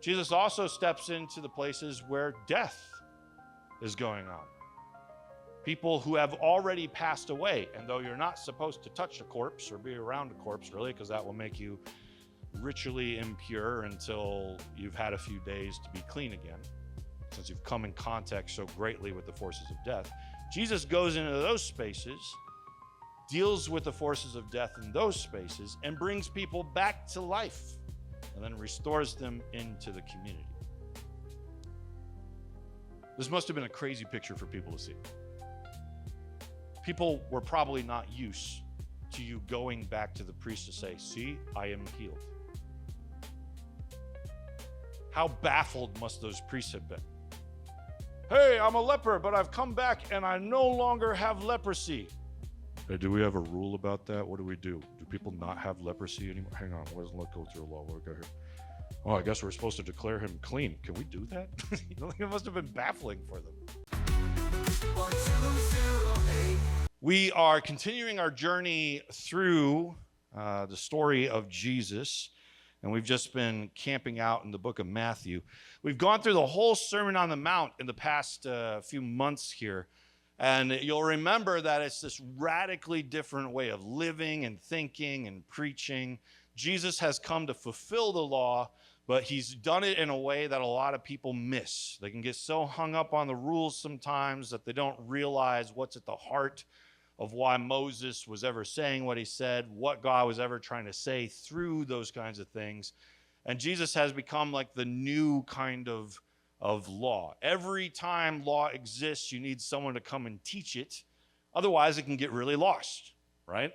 Jesus also steps into the places where death is going on. People who have already passed away, and though you're not supposed to touch a corpse or be around a corpse really, because that will make you ritually impure until you've had a few days to be clean again, since you've come in contact so greatly with the forces of death. Jesus goes into those spaces, deals with the forces of death in those spaces, and brings people back to life, and then restores them into the community. This must have been a crazy picture for people to see. People were probably not used to you going back to the priest to say, "See, I am healed." How baffled must those priests have been? "Hey, I'm a leper, but I've come back and I no longer have leprosy." Hey, do we have a rule about that? What do we do? Do people not have leprosy anymore? Hang on, let's go through the law. What do we got here? Oh, I guess we're supposed to declare him clean. Can we do that? It must have been baffling for them. We are continuing our journey through the story of Jesus, and we've just been camping out in the book of Matthew. We've gone through the whole Sermon on the Mount in the past few months here, and you'll remember that it's this radically different way of living and thinking and preaching. Jesus has come to fulfill the law, but he's done it in a way that a lot of people miss. They can get so hung up on the rules sometimes that they don't realize what's at the heart of why Moses was ever saying what he said, what God was ever trying to say through those kinds of things. And Jesus has become like the new kind of law. Every time law exists, you need someone to come and teach it. Otherwise, it can get really lost, right?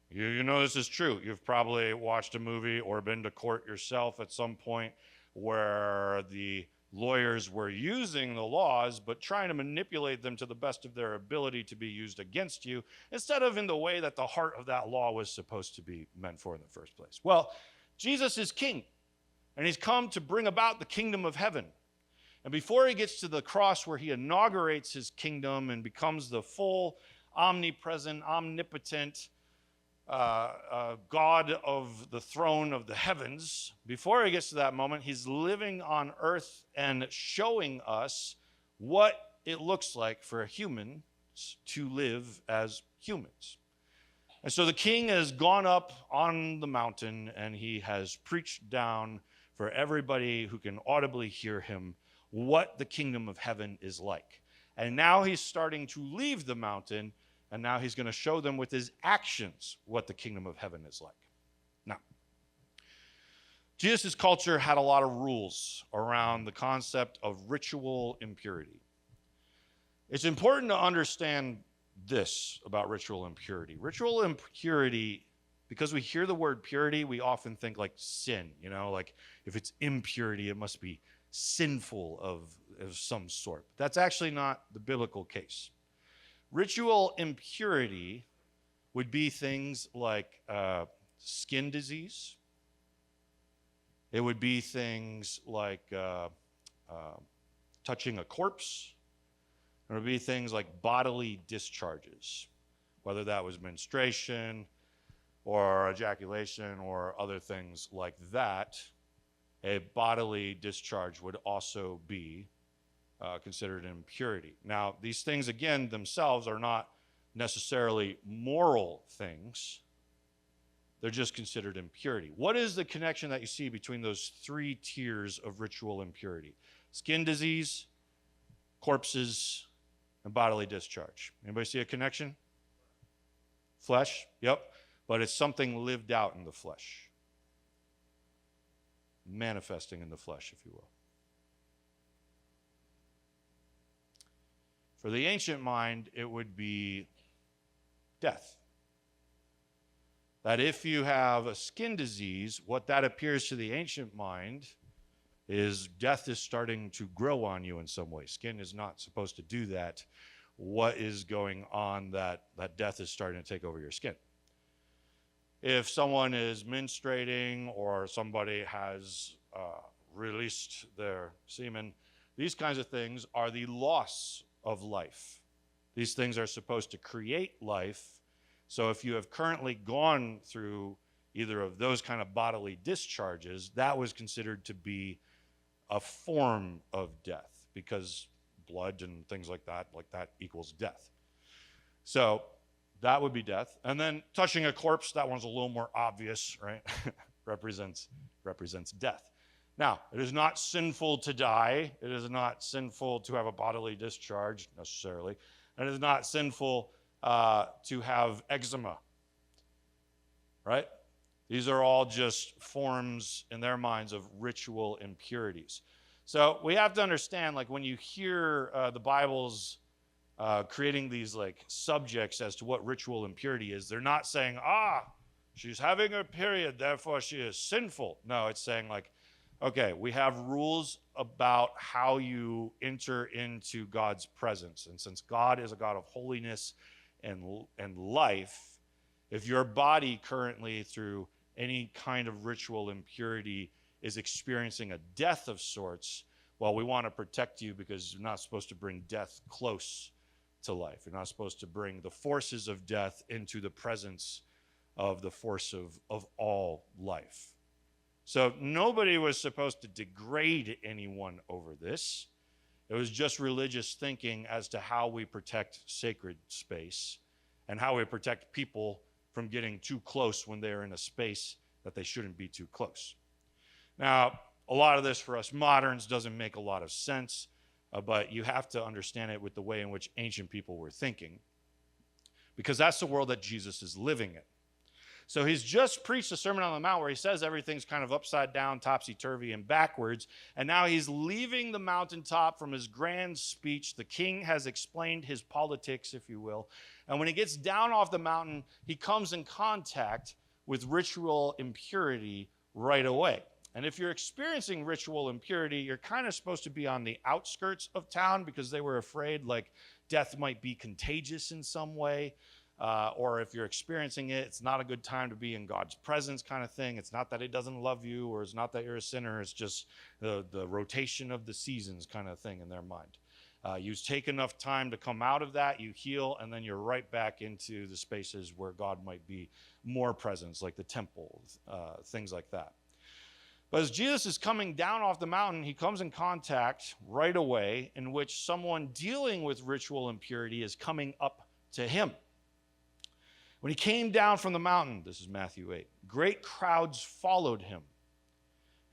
You know this is true. You've probably watched a movie or been to court yourself at some point where the lawyers were using the laws, but trying to manipulate them to the best of their ability to be used against you, instead of in the way that the heart of that law was supposed to be meant for in the first place. Well, Jesus is king, and he's come to bring about the kingdom of heaven. And before he gets to the cross where he inaugurates his kingdom and becomes the full, omnipresent, omnipotent God of the throne of the heavens, before he gets to that moment, he's living on earth and showing us what it looks like for humans to live as humans. And so the king has gone up on the mountain and he has preached down for everybody who can audibly hear him what the kingdom of heaven is like. And now he's starting to leave the mountain, and now he's going to show them with his actions what the kingdom of heaven is like. Now, Jesus' culture had a lot of rules around the concept of ritual impurity. It's important to understand this about ritual impurity. Ritual impurity, because we hear the word purity, we often think like sin, like if it's impurity, it must be sinful of some sort. But that's actually not the biblical case. Ritual impurity would be things like skin disease. It would be things like touching a corpse. It would be things like bodily discharges, whether that was menstruation or ejaculation or other things like that. A bodily discharge would also be considered an impurity. Now, these things, again, themselves are not necessarily moral things. They're just considered impurity. What is the connection that you see between those three tiers of ritual impurity? Skin disease, corpses, and bodily discharge. Anybody see a connection? Flesh, yep. But it's something lived out in the flesh. Manifesting in the flesh, if you will. For the ancient mind, it would be death. That if you have a skin disease, what that appears to the ancient mind is death is starting to grow on you in some way. Skin is not supposed to do that. What is going on that death is starting to take over your skin? If someone is menstruating or somebody has released their semen, these kinds of things are the loss of life. These things are supposed to create life. So if you have currently gone through either of those kind of bodily discharges, that was considered to be a form of death, because blood and things like that equals death. So that would be death. And then touching a corpse, that one's a little more obvious, right? represents death. Now, it is not sinful to die. It is not sinful to have a bodily discharge necessarily. And it is not sinful to have eczema, right? These are all just forms in their minds of ritual impurities. So we have to understand, like, when you hear the Bible's creating these like subjects as to what ritual impurity is, they're not saying, she's having her period, therefore she is sinful. No, it's saying like, okay, we have rules about how you enter into God's presence. And since God is a God of holiness and life, if your body currently through any kind of ritual impurity is experiencing a death of sorts, well, we want to protect you, because you're not supposed to bring death close to life. You're not supposed to bring the forces of death into the presence of the force of all life. So nobody was supposed to degrade anyone over this. It was just religious thinking as to how we protect sacred space and how we protect people from getting too close when they're in a space that they shouldn't be too close. Now, a lot of this for us moderns doesn't make a lot of sense, but you have to understand it with the way in which ancient people were thinking, because that's the world that Jesus is living in. So he's just preached a Sermon on the Mount where he says everything's kind of upside down, topsy-turvy, and backwards. And now he's leaving the mountaintop from his grand speech. The king has explained his politics, if you will. And when he gets down off the mountain, he comes in contact with ritual impurity right away. And if you're experiencing ritual impurity, you're kind of supposed to be on the outskirts of town, because they were afraid like death might be contagious in some way. Or if you're experiencing it, it's not a good time to be in God's presence, kind of thing. It's not that he doesn't love you, or it's not that you're a sinner. It's just the rotation of the seasons kind of thing in their mind. You take enough time to come out of that, you heal, and then you're right back into the spaces where God might be more presence, like the temple, things like that. But as Jesus is coming down off the mountain, he comes in contact right away in which someone dealing with ritual impurity is coming up to him. When he came down from the mountain, this is Matthew 8, great crowds followed him.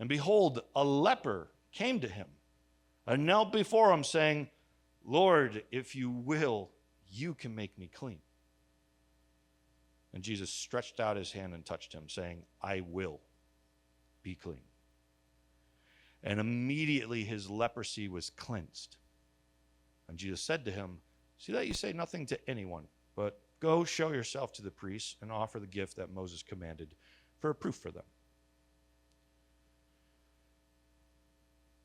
And behold, a leper came to him and knelt before him, saying, Lord, if you will, you can make me clean. And Jesus stretched out his hand and touched him, saying, I will. Be clean. And immediately his leprosy was cleansed. And Jesus said to him, see that you say nothing to anyone, but go show yourself to the priests and offer the gift that Moses commanded for a proof for them.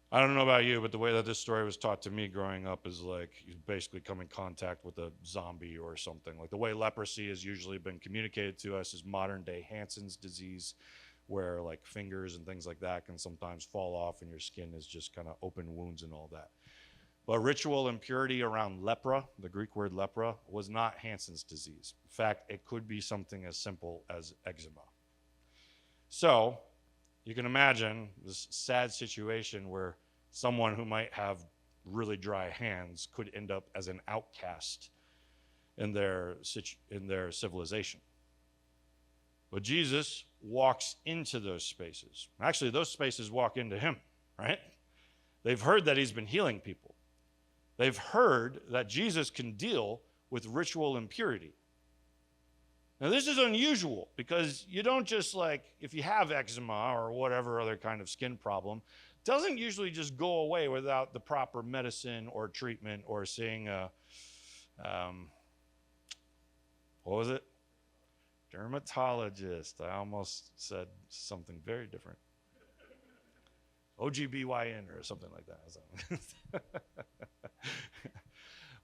I don't know about you, but the way that this story was taught to me growing up is like you basically come in contact with a zombie or something. Like the way leprosy has usually been communicated to us is modern day Hansen's disease, where like fingers and things like that can sometimes fall off and your skin is just kind of open wounds and all that. But ritual impurity around lepra, the Greek word lepra, was not Hansen's disease. In fact, it could be something as simple as eczema. So you can imagine this sad situation where someone who might have really dry hands could end up as an outcast in their civilization. But Jesus walks into those spaces. Actually, those spaces walk into him, right? They've heard that he's been healing people. They've heard that Jesus can deal with ritual impurity. Now, this is unusual because you don't just like, if you have eczema or whatever other kind of skin problem, it doesn't usually just go away without the proper medicine or treatment or seeing a, what was it? Dermatologist. I almost said something very different. OGBYN or something like that.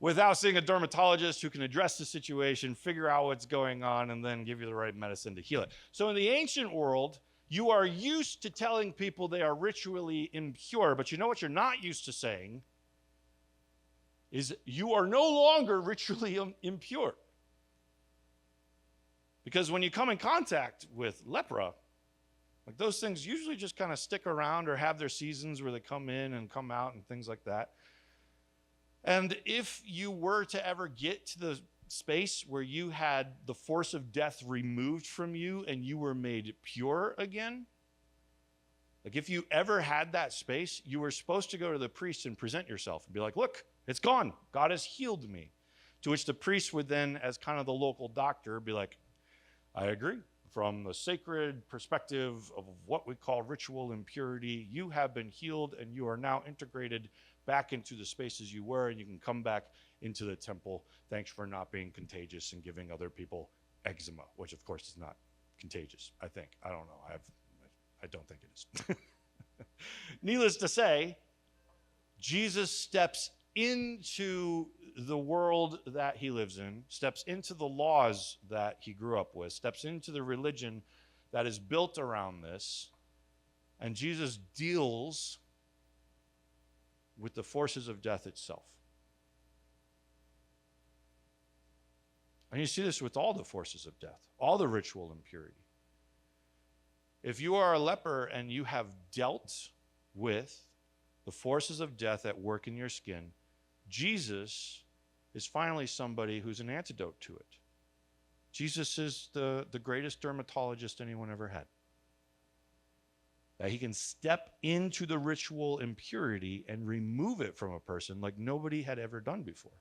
Without seeing a dermatologist who can address the situation, figure out what's going on, and then give you the right medicine to heal it. So in the ancient world, you are used to telling people they are ritually impure, but you know what you're not used to saying is you are no longer ritually impure. Because when you come in contact with lepra, like those things usually just kind of stick around or have their seasons where they come in and come out and things like that. And if you were to ever get to the space where you had the force of death removed from you and you were made pure again, like if you ever had that space, you were supposed to go to the priest and present yourself and be like, look, it's gone. God has healed me. To which the priest would then, as kind of the local doctor, be like, I agree. From the sacred perspective of what we call ritual impurity, you have been healed and you are now integrated back into the spaces you were, and you can come back into the temple. Thanks for not being contagious and giving other people eczema, which of course is not contagious, I think. I don't know. I don't think it is. Needless to say, Jesus steps into the world that he lives in, steps into the laws that he grew up with, steps into the religion that is built around this, and Jesus deals with the forces of death itself. And you see this with all the forces of death, all the ritual impurity. If you are a leper and you have dealt with the forces of death at work in your skin, Jesus is finally somebody who's an antidote to it. Jesus is the greatest dermatologist anyone ever had. That he can step into the ritual impurity and remove it from a person like nobody had ever done before.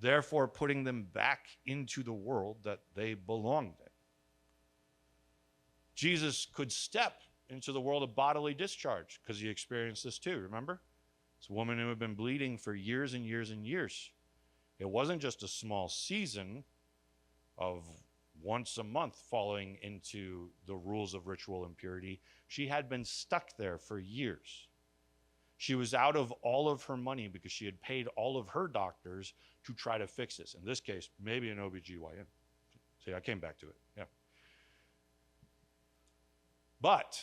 Therefore, putting them back into the world that they belonged in. Jesus could step into the world of bodily discharge because he experienced this too, remember? This woman who had been bleeding for years and years and years. It wasn't just a small season of once a month falling into the rules of ritual impurity. She had been stuck there for years. She was out of all of her money because she had paid all of her doctors to try to fix this. In this case, maybe an OBGYN. See, I came back to it. Yeah. But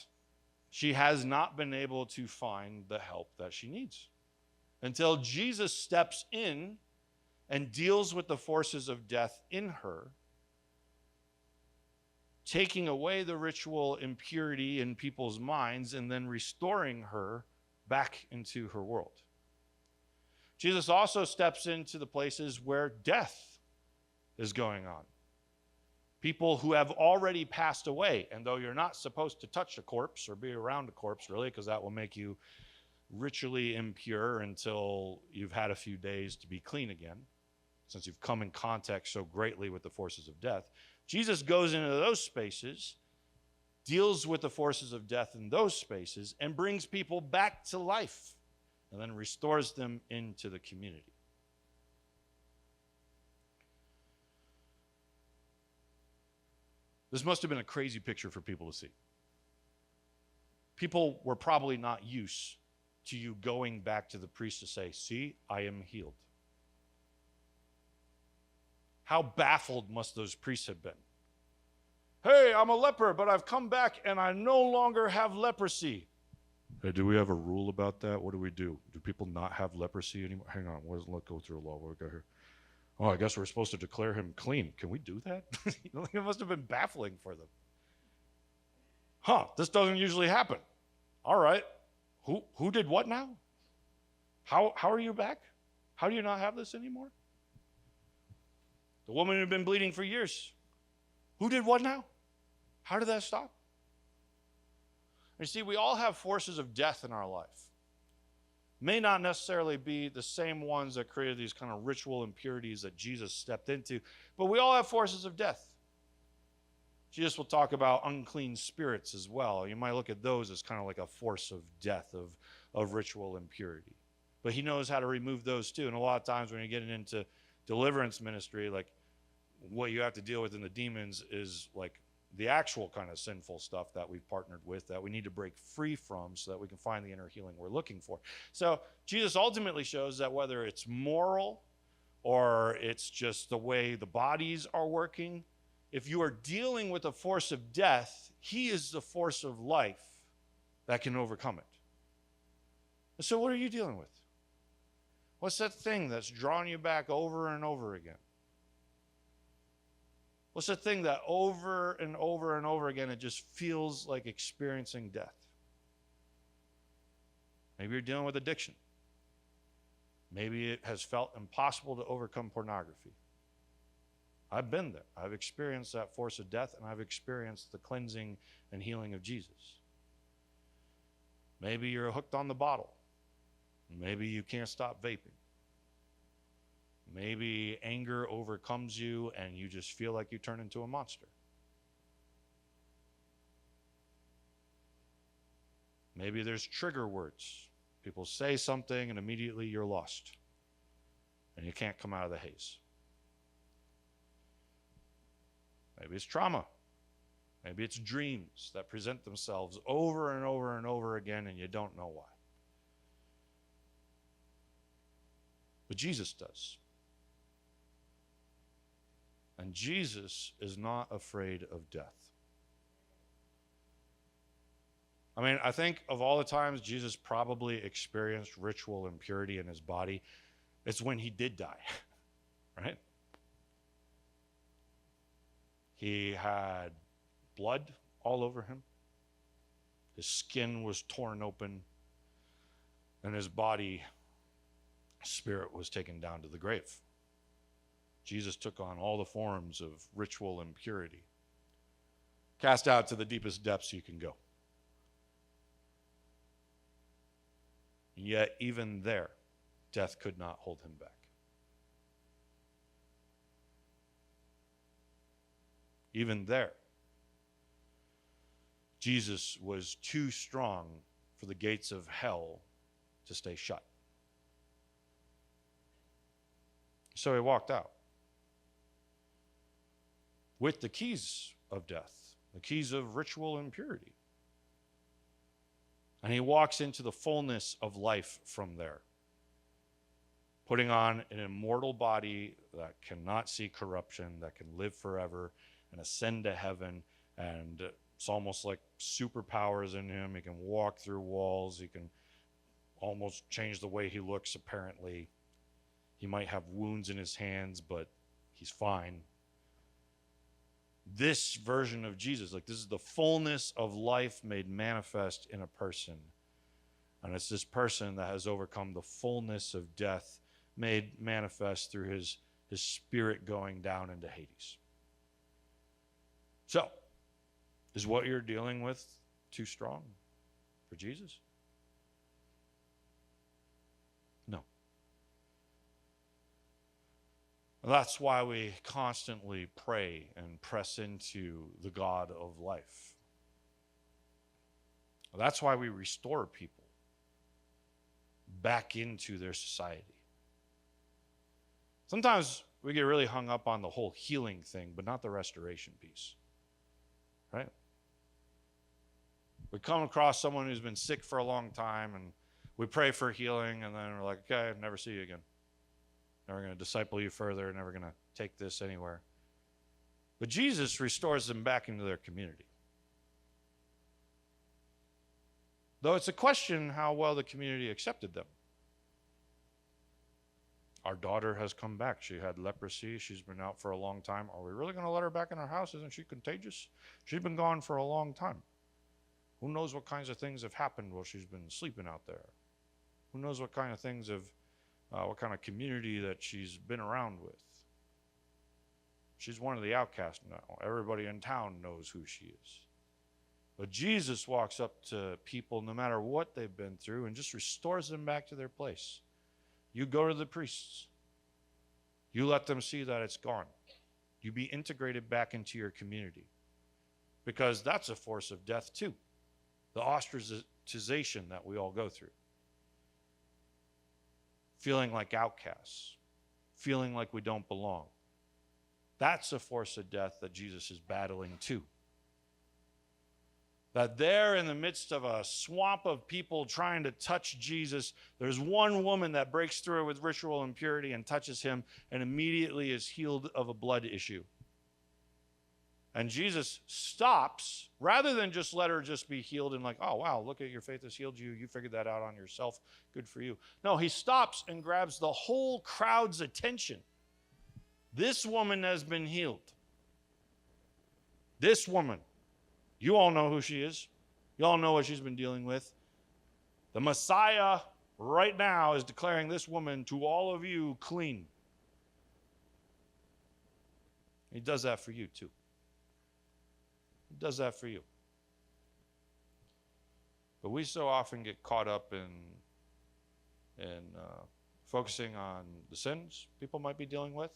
she has not been able to find the help that she needs until Jesus steps in and deals with the forces of death in her, taking away the ritual impurity in people's minds and then restoring her back into her world. Jesus also steps into the places where death is going on. People who have already passed away, and though you're not supposed to touch a corpse or be around a corpse, really, because that will make you ritually impure until you've had a few days to be clean again, since you've come in contact so greatly with the forces of death. Jesus goes into those spaces, deals with the forces of death in those spaces, and brings people back to life, and then restores them into the community. This must have been a crazy picture for people to see. People were probably not used to you going back to the priest to say, see, I am healed. How baffled must those priests have been? Hey, I'm a leper, but I've come back and I no longer have leprosy. Hey, do we have a rule about that? What do we do? Do people not have leprosy anymore? Hang on, let's go through a law. What we got here? Oh, I guess we're supposed to declare him clean. Can we do that? It must have been baffling for them. This doesn't usually happen. All right. Who did what now? How are you back? How do you not have this anymore? The woman who had been bleeding for years. Who did what now? How did that stop? You see, we all have forces of death in our life. May not necessarily be the same ones that created these kind of ritual impurities that Jesus stepped into, but we all have forces of death. Jesus will talk about unclean spirits as well. You might look at those as kind of like a force of death, of ritual impurity. But he knows how to remove those too. And a lot of times when you're getting into deliverance ministry, like what you have to deal with in the demons is like the actual kind of sinful stuff that we've partnered with that we need to break free from so that we can find the inner healing we're looking for. So Jesus ultimately shows that whether it's moral or it's just the way the bodies are working, if you are dealing with a force of death, he is the force of life that can overcome it. And so what are you dealing with? What's that thing that's drawing you back over and over again? What's the thing that over and over and over again, it just feels like experiencing death? Maybe you're dealing with addiction. Maybe it has felt impossible to overcome pornography. I've been there. I've experienced that force of death, and I've experienced the cleansing and healing of Jesus. Maybe you're hooked on the bottle. Maybe you can't stop vaping. Maybe anger overcomes you and you just feel like you turn into a monster. Maybe there's trigger words. People say something and immediately you're lost and you can't come out of the haze. Maybe it's trauma. Maybe it's dreams that present themselves over and over and over again and you don't know why. But Jesus does. And Jesus is not afraid of death. I mean, I think of all the times Jesus probably experienced ritual impurity in his body, it's when he did die, right? He had blood all over him. His skin was torn open, and his body, spirit was taken down to the grave. Jesus took on all the forms of ritual impurity, cast out to the deepest depths you can go. And yet, even there, death could not hold him back. Even there, Jesus was too strong for the gates of hell to stay shut. So he walked out with the keys of death, the keys of ritual impurity. And he walks into the fullness of life from there, putting on an immortal body that cannot see corruption, that can live forever and ascend to heaven. And it's almost like superpowers in him. He can walk through walls. He can almost change the way he looks, apparently. He might have wounds in his hands, but he's fine. This version of Jesus, like this is the fullness of life made manifest in a person. And it's this person that has overcome the fullness of death made manifest through his spirit going down into Hades. So, is what you're dealing with too strong for Jesus? No. That's why we constantly pray and press into the God of life. That's why we restore people back into their society. Sometimes we get really hung up on the whole healing thing, but not the restoration piece. Right? We come across someone who's been sick for a long time and we pray for healing and then we're like, okay, I'll never see you again. Never going to disciple you further, never going to take this anywhere. But Jesus restores them back into their community. Though it's a question how well the community accepted them. Our daughter has come back. She had leprosy. She's been out for a long time. Are we really going to let her back in our house? Isn't she contagious? She's been gone for a long time. Who knows what kinds of things have happened while she's been sleeping out there? Who knows what kind of things have, what kind of community that she's been around with? She's one of the outcasts now. Everybody in town knows who she is. But Jesus walks up to people no matter what they've been through and just restores them back to their place. You go to the priests. You let them see that it's gone. You be integrated back into your community. Because that's a force of death too. The ostracization that we all go through. Feeling like outcasts. Feeling like we don't belong. That's a force of death that Jesus is battling too. That there in the midst of a swamp of people trying to touch Jesus, there's one woman that breaks through with ritual impurity and touches him and immediately is healed of a blood issue. And Jesus stops, rather than just let her just be healed and like, oh, wow, look at your faith has healed you. You figured that out on yourself. Good for you. No, he stops and grabs the whole crowd's attention. This woman has been healed. This woman, you all know who she is. You all know what she's been dealing with. The Messiah right now is declaring this woman to all of you clean. He does that for you too. He does that for you. But we so often get caught up in focusing on the sins people might be dealing with,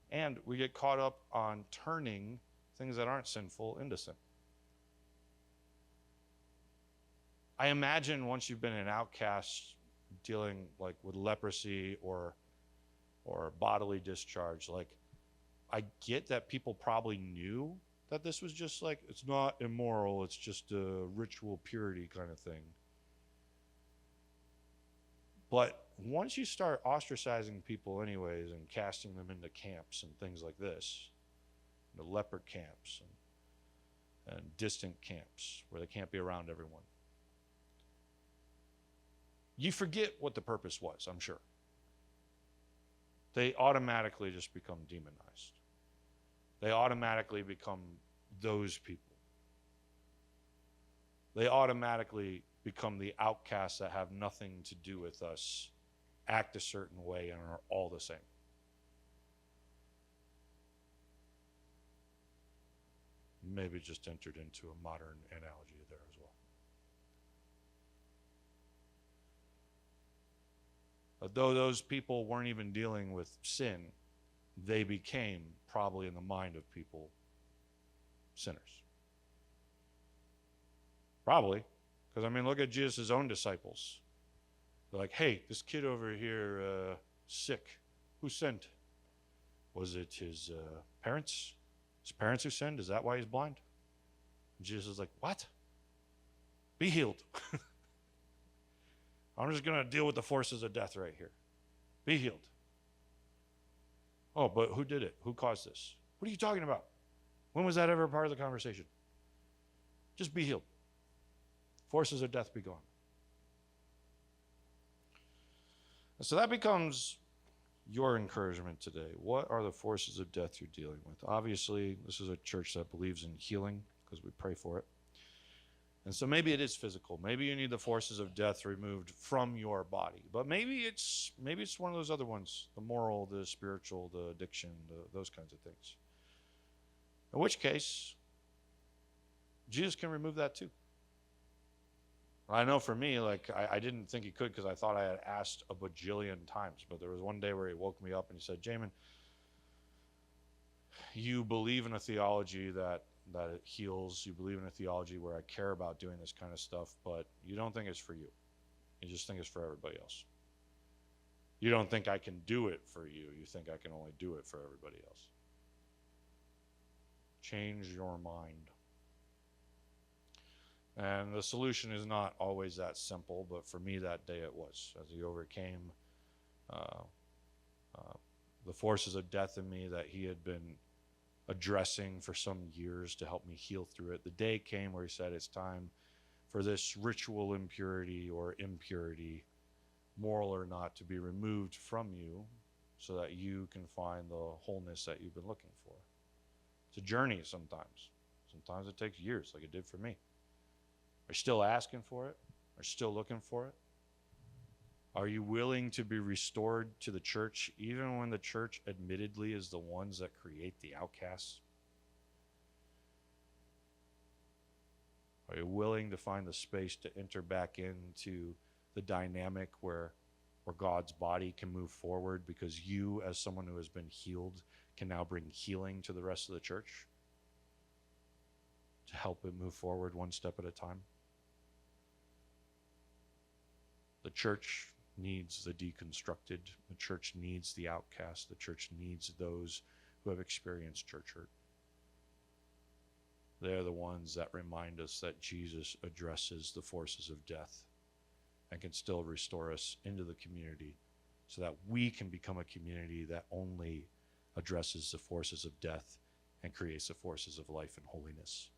and we get caught up on turning things that aren't sinful into sin. I imagine once you've been an outcast dealing like with leprosy or bodily discharge, like I get that people probably knew that this was just like, it's not immoral, it's just a ritual purity kind of thing. But once you start ostracizing people anyways and casting them into camps and things like this, the leper camps and distant camps where they can't be around everyone, you forget what the purpose was, I'm sure. They automatically just become demonized. They automatically become those people. They automatically become the outcasts that have nothing to do with us, act a certain way, and are all the same. Maybe just entered into a modern analogy there as well. Though those people weren't even dealing with sin, they became, probably in the mind of people, sinners. Probably. Because, I mean, look at Jesus' own disciples. They're like, hey, this kid over here, sick. Who sinned? Was it his parents? His parents who sinned? Is that why he's blind? And Jesus is like, what? Be healed. I'm just going to deal with the forces of death right here. Be healed. Oh, but who did it? Who caused this? What are you talking about? When was that ever part of the conversation? Just be healed. Forces of death be gone. And so that becomes your encouragement today. What are the forces of death you're dealing with? Obviously, this is a church that believes in healing because we pray for it. And so maybe it is physical. Maybe you need the forces of death removed from your body. But maybe it's one of those other ones, the moral, the spiritual, the addiction, those kinds of things. In which case, Jesus can remove that too. I know for me, like, I didn't think he could because I thought I had asked a bajillion times. But there was one day where he woke me up and he said, Jamin, you believe in a theology that it heals. You believe in a theology where I care about doing this kind of stuff, but you don't think it's for you. You just think it's for everybody else. You don't think I can do it for you. You think I can only do it for everybody else. Change your mind. And the solution is not always that simple, but for me that day it was. As he overcame the forces of death in me that he had been addressing for some years to help me heal through it, the day came where he said it's time for this ritual impurity or impurity, moral or not, to be removed from you so that you can find the wholeness that you've been looking for. It's a journey sometimes. Sometimes it takes years, like it did for me. Are you still asking for it? Are you still looking for it? Are you willing to be restored to the church, even when the church admittedly is the ones that create the outcasts? Are you willing to find the space to enter back into the dynamic where God's body can move forward because you, as someone who has been healed, can now bring healing to the rest of the church to help it move forward one step at a time? The church needs the deconstructed. The church needs the outcast. The church needs those who have experienced church hurt. They're the ones that remind us that Jesus addresses the forces of death and can still restore us into the community so that we can become a community that only addresses the forces of death and creates the forces of life and holiness.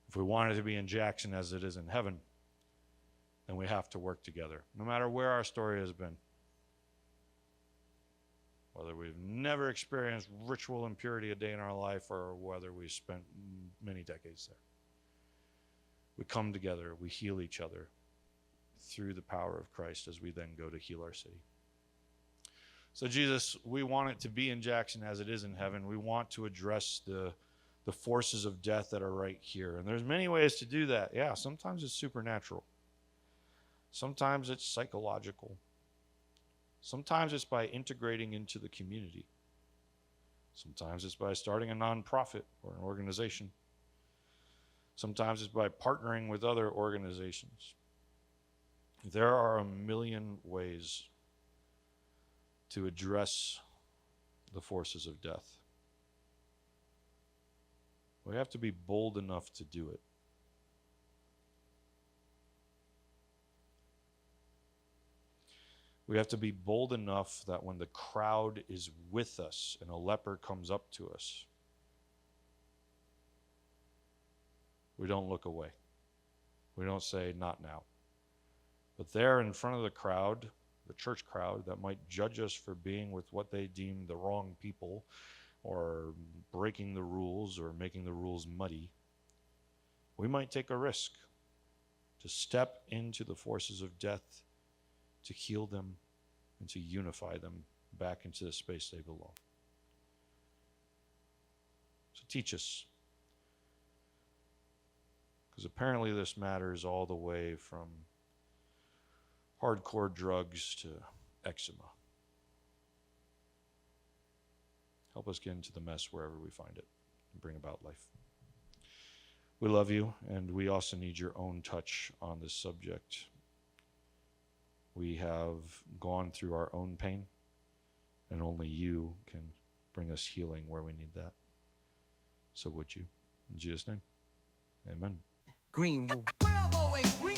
If we want it to be in Jackson as it is in heaven, then we have to work together, no matter where our story has been. whether we've never experienced ritual impurity a day in our life or whether we spent many decades there. We come together, we heal each other through the power of Christ as we then go to heal our city. So Jesus, we want it to be in Jackson as it is in heaven. We want to address the forces of death that are right here. And there's many ways to do that. Yeah, sometimes it's supernatural. Sometimes it's psychological. Sometimes it's by integrating into the community. Sometimes it's by starting a nonprofit or an organization. Sometimes it's by partnering with other organizations. There are a million ways to address the forces of death. We have to be bold enough to do it. We have to be bold enough that when the crowd is with us and a leper comes up to us, we don't look away. We don't say, not now. But there in front of the crowd, the church crowd that might judge us for being with what they deem the wrong people or breaking the rules or making the rules muddy, we might take a risk to step into the forces of death, to heal them, and to unify them back into the space they belong. So teach us. Because apparently this matters all the way from hardcore drugs to eczema. Help us get into the mess wherever we find it and bring about life. We love you, and we also need your own touch on this subject. We have gone through our own pain, and only you can bring us healing where we need that. So would you? In Jesus' name, amen. Green. We're all going green.